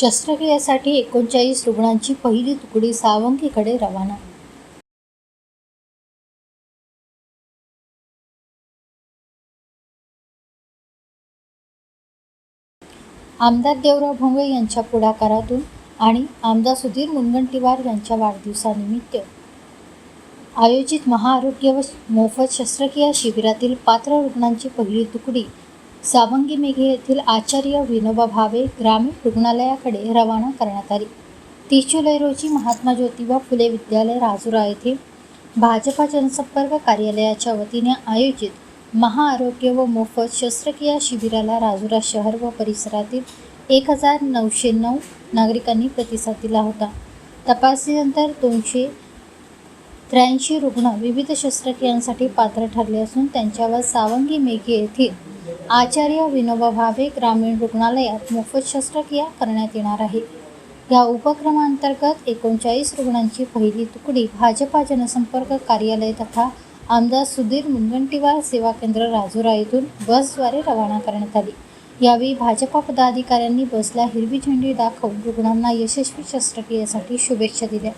शस्त्रक्रियेसाठी 39 रुग्णांची पहिली तुकडी सावंगीकडे रवाना. आमदार देवराव भोंगळे यांच्या पुढाकारातून आणि आमदार सुधीर मुनगंटीवार यांच्या वाढदिवसानिमित्त आयोजित महाआरोग्य व मोफत शस्त्रक्रिया शिबिरातील पात्र रुग्णांची पहिली तुकडी सावंगी मेघे येथील आचार्य विनोबा भावे ग्रामीण रुग्णालयाकडे रवाना करण्यात आली. 30 जुलै रोजी महात्मा ज्योतिबा फुले विद्यालय राजुरा येथे भाजपा जनसंपर्क कार्यालयाच्या वतीने आयोजित महाआरोग्य व मोफत शस्त्रक्रिया शिबिराला राजुरा शहर व परिसरातील 1909 नागरिकांनी प्रतिसाद दिला होता. तपासणीनंतर 283 रुग्ण विविध शस्त्रक्रियांसाठी पात्र ठरले असून त्यांच्यावर सावंगी मेघे येथील आचार्य विनोबा भावे ग्रामीण रुग्णालयात मोफत शस्त्रक्रिया करण्यात येणार आहे. या उपक्रमांतर्गत 39 रुग्णांची पहिली तुकडी भाजपा जनसंपर्क कार्यालय तथा आमदार सुधीर मुनगंटीवार सेवा केंद्र राजुरा येथून बसद्वारे रवाना करण्यात आली. यावेळी भाजपा पदाधिकाऱ्यांनी बसला हिरवी झेंडी दाखवून रुग्णांना यशस्वी शस्त्रक्रियेसाठी शुभेच्छा दिल्या.